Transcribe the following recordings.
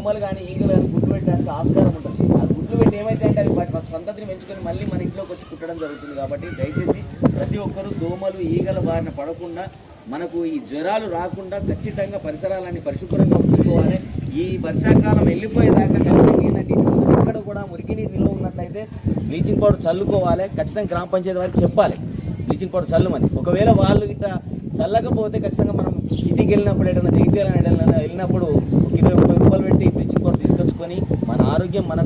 దోమలు కానీ ఈగలు కానీ గుడ్లు పెట్టడానికి ఆస్కారం ఉంటుంది. ఆ గుడ్లు పెట్టి ఏమైతే అంటే అవి వాటి సంతతిని పెంచుకొని మళ్ళీ మన ఇంట్లోకి వచ్చి కుట్టడం జరుగుతుంది. కాబట్టి దయచేసి ప్రతి ఒక్కరూ దోమలు ఈగల బారిన పడకుండా మనకు ఈ జ్వరాలు రాకుండా ఖచ్చితంగా పరిసరాలన్నీ పరిశుభ్రంగా ఉంచుకోవాలి. ఈ వర్షాకాలం వెళ్ళిపోయేదాకా ఖచ్చితంగా ఏంటంటే ఎక్కడ కూడా మురికి నీరు నిల్వ ఉన్నట్లయితే బ్లీచింగ్ పౌడర్ చల్లుకోవాలి. ఖచ్చితంగా గ్రామ పంచాయతీ వారికి చెప్పాలి బ్లీచింగ్ పౌడర్ చల్లమని. ఒకవేళ వాళ్ళు ఇట్లా చల్లకపోతే ఖచ్చితంగా మనం సిటీకి వెళ్ళినప్పుడు ఏదైనా జగిత్యాల వెళ్ళినప్పుడు 20-30 రూపాయలు పెట్టి బ్లీచింగ్ పౌడర్ తీసుకొచ్చుకొని మన ఆరోగ్యం మనం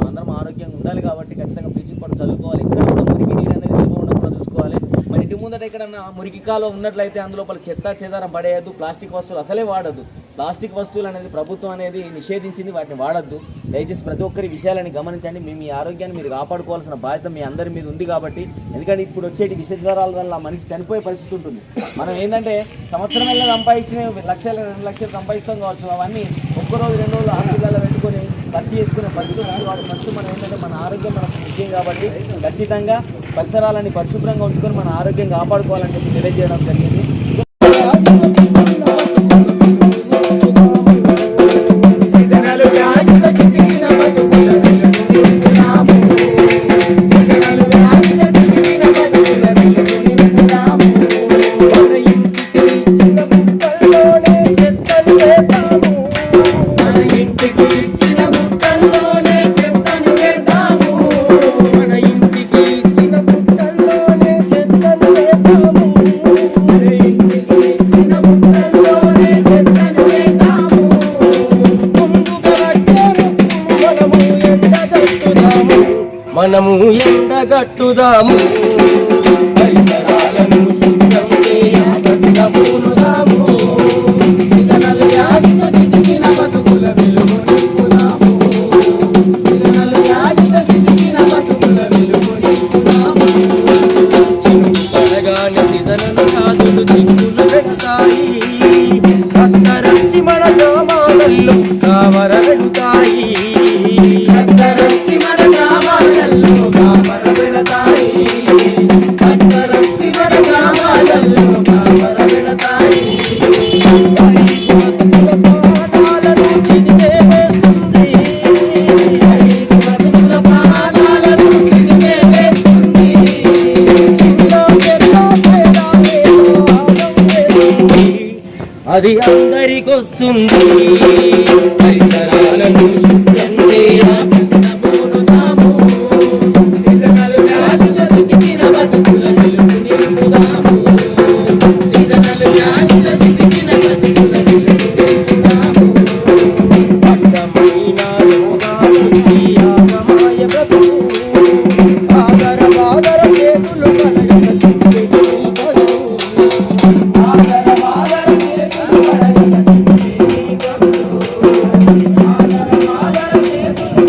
అందరం ఆరోగ్యంగా ఉండాలి. కాబట్టి ఖచ్చితంగా బ్లీచింగ్ పౌడర్ చల్లుకోవాలి. ఎక్కడ కూడా మురికి నీరు అనేది నిల్వ ఉండకుండా చూసుకోవాలి. మన ఇంటి ముందట ఎక్కడన్నా మురికి కాలువ ఉన్నట్లయితే అందులో చెత్త చెదారం పడేయద్దు. ప్లాస్టిక్ వస్తువులు అసలే వాడద్దు. ప్లాస్టిక్ వస్తువులు అనేది ప్రభుత్వం అనేది నిషేధించింది, వాటిని వాడద్దు. దయచేసి ప్రతి ఒక్కరి విషయాలని గమనించండి. మీ ఆరోగ్యాన్ని మీరు కాపాడుకోవాల్సిన బాధ్యత మీ అందరి మీద ఉంది. కాబట్టి ఎందుకంటే ఇప్పుడు వచ్చేటి విష జ్వరాల వల్ల మనిషి చనిపోయే పరిస్థితి ఉంటుంది. మనం ఏంటంటే సంవత్సరం వెళ్ళి సంపాదించిన 1 లక్షలు 2 లక్షలు సంపాదిస్తాం కావచ్చు, అవన్నీ ఒక్కరోజు 2 రోజులు హాస్పిటల్లో పెట్టుకొని ఖర్చు చేసుకునే పరిస్థితి ఉంది. వాటి ఫస్ట్ మనం ఏంటంటే మన ఆరోగ్యం మనకు ముఖ్యం. కాబట్టి ఖచ్చితంగా పరిసరాలని పరిశుభ్రంగా ఉంచుకొని మన ఆరోగ్యం కాపాడుకోవాలని చెప్పి తెలియజేయడం జరిగింది. మనము ఎండగట్టుదాము, పరిసరాలను శుభ్రం చేయగట్టుగా పూనుదాము, సిగనలు వ్యాధిన చితికిన బతుకుల వెలుగు నింపుదాము, సిగనలు వ్యాధిన చితికిన బతుకుల వెలుగు నింపుదాము. చినుకు పడగానే సిగనలు వ్యాధులు చిక్కులు పెడతాయి, అత్తరంచి మన గ్రామాలలో కావర పెడతాయి, అత్తరంచి మన గ్రామాలలో కావర పెడతాయి, అత్తరంచి మన గ్రామాలలో కావర పెడతాయి. ప్రాణాలను చినికే వేస్తుంది, ప్రాణాలను చినికే వేస్తుంది, అది అందరికొస్తుంది. పరిసరాలను శుభ్రం చేయబోతున్నాము, సిగనలు వ్యాధిన చితికిన బతుకుల వెలుగు నింపుదాము, సిగనలు వ్యాధిన చితికిన బతుకుల వెలుగు నింపుదాము. అడ్డమైన రోగాల నుంచి ఆగమాయ బ్రతుకు, ఆదర బాదర చేతులు కలగలిపే బతుకు, ఆదర బాదర చేతులు కలగలిపే బతుకు, ఆదర బాదర చేతులు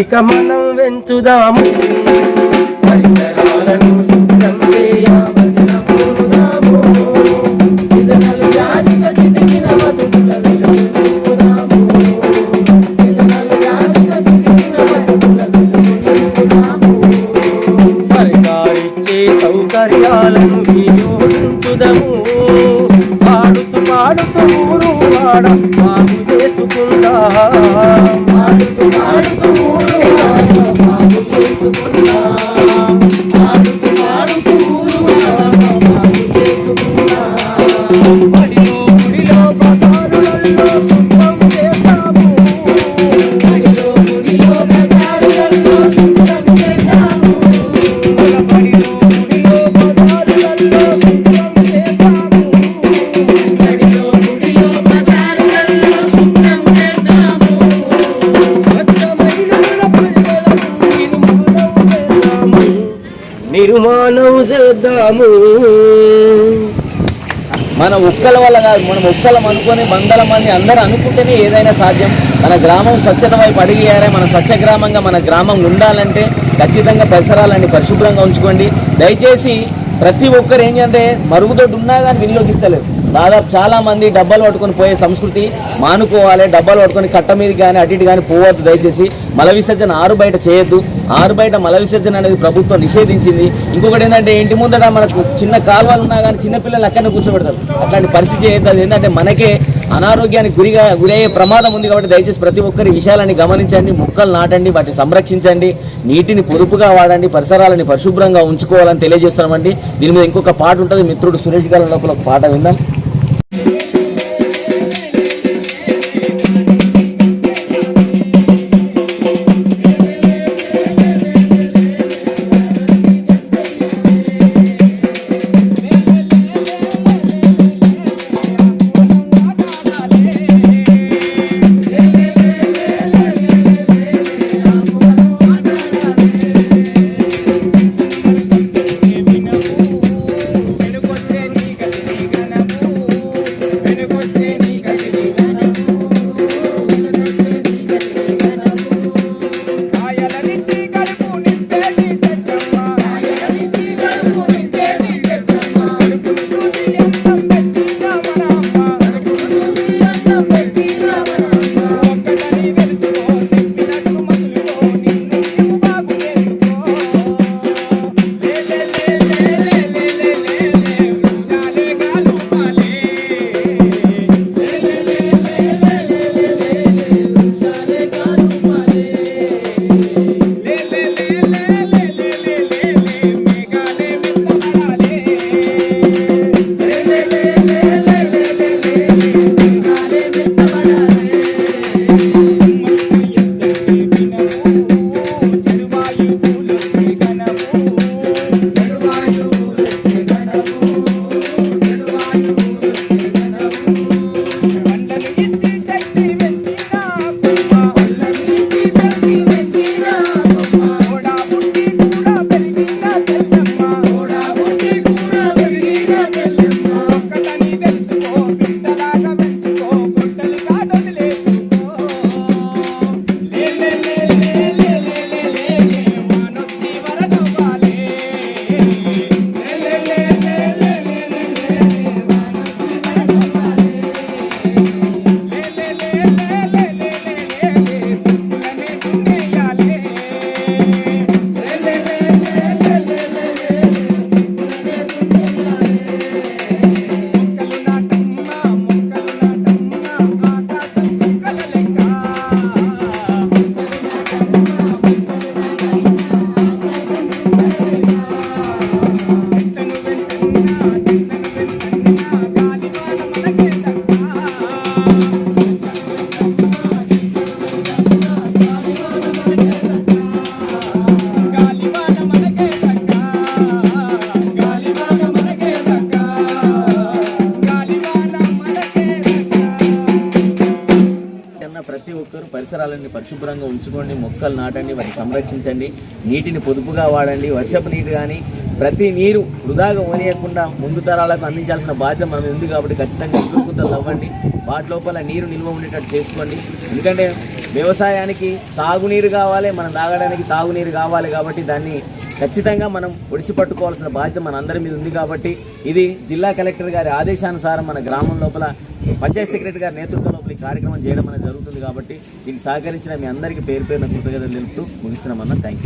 ఇక మనం వెంచుదాము, పరిసరాలను శుభ్రం చేయబోతున్నాము, సిగనలు వ్యాధిన చితికిన బతుకుల వెలుగు నింపుదాము, సిగనలు వ్యాధిన చితికిన బతుకుల వెలుగు నింపుదాము. సర్కారిచ్చే సౌకర్యాలను వినియోగించుదాము, పాడుతూ పాడుతూ ఊరు వాడ బాగు చేసుకుందా, పాడుతూ పాడుతూ ఊరు వాడ బాగు చేసుకుందా, పాడుతూ పాడుతూ ఊరు వాడ బాగు చేసుకుందా. బడిలో గుడిలో బజారులలో శుభ్రం చేద్దాము, బడిలో గుడిలో బజారులలో శుభ్రం చేద్దాము, బడిలో గుడిలో బజారులలో శుభ్రం చేద్దాము, బడిలో గుడిలో బజారులలో శుభ్రం చేద్దాము. స్వచ్ఛమైన మన పల్లెలను నిర్మాణం చేద్దాము. మన ఒక్కల వల్ల కాదు, మనం ఒక్కలం అనుకొని 100 మంది అందరూ అనుకుంటేనే ఏదైనా సాధ్యం. మన గ్రామం స్వచ్ఛత వైపు అడిగేయాలి. మన స్వచ్ఛ గ్రామంగా మన గ్రామం ఉండాలంటే ఖచ్చితంగా పరిసరాలన్నీ పరిశుభ్రంగా ఉంచుకోండి. దయచేసి ప్రతి ఒక్కరు ఏంటంటే మరుగుదొడ్డి ఉన్నా కానీ వినియోగిస్తలేదు. దాదాపు చాలా మంది డబ్బాలు పట్టుకొని పోయే సంస్కృతి మానుకోవాలి. డబ్బాలు పట్టుకొని కట్ట మీద కానీ అటు ఇటు కానీ పోవద్దు. దయచేసి మల విసర్జన ఆరు బయట చేయొద్దు. ఆరు బయట మల విసర్జన అనేది ప్రభుత్వం నిషేధించింది. ఇంకొకటి ఏంటంటే ఇంటి ముందట మనకు చిన్న కాలువలు ఉన్నా కానీ చిన్నపిల్లలు అక్కడనే కూర్చోబెడతారు. అట్లాంటి పరిస్థితి చేయొద్దు. అది ఏంటంటే మనకే అనారోగ్యానికి గురయ్యే ప్రమాదం ఉంది. కాబట్టి దయచేసి ప్రతి ఒక్కరి విషయాలని గమనించండి. మొక్కలు నాటండి, వాటిని సంరక్షించండి, నీటిని పొదుపుగా వాడండి, పరిసరాలని పరిశుభ్రంగా ఉంచుకోవాలని తెలియజేస్తున్నామండి. దీని మీద ఇంకొక పాట ఉంటుంది, మిత్రుడు సురేష్ గారి లోపల ఒక పాట విందాం. ప్రతి ఒక్కరూ పరిసరాలన్నీ పరిశుభ్రంగా ఉంచుకోండి, మొక్కలు నాటండి, వాటిని సంరక్షించండి, నీటిని పొదుపుగా వాడండి. వర్షపు నీరు కానీ ప్రతి నీరు వృధాగా పోనీయకుండా ముందు తరాలకు అందించాల్సిన బాధ్యత మనం ఉంది. కాబట్టి ఖచ్చితంగా ఇంకొంత తవ్వండి, వాటి లోపల నీరు నిల్వ ఉండేటట్టు చేసుకోండి. ఎందుకంటే వ్యవసాయానికి తాగునీరు కావాలి, మనం తాగడానికి తాగునీరు కావాలి. కాబట్టి దాన్ని ఖచ్చితంగా మనం ఒడిసి పట్టుకోవాల్సిన బాధ్యత మన అందరి మీద ఉంది. కాబట్టి ఇది జిల్లా కలెక్టర్ గారి ఆదేశానుసారం మన గ్రామం లోపల పంచాయత్ సెక్రటరీ గారి నేతృత్వంలో ఈ కార్యక్రమం చేయడం అనేది జరుగుతుంది. కాబట్టి దీనికి సహకరించిన మీ అందరికీ పేరు పేరున కృతజ్ఞతలు తెలుపుతూ ముగిస్తున్నామన్నా. Thank you.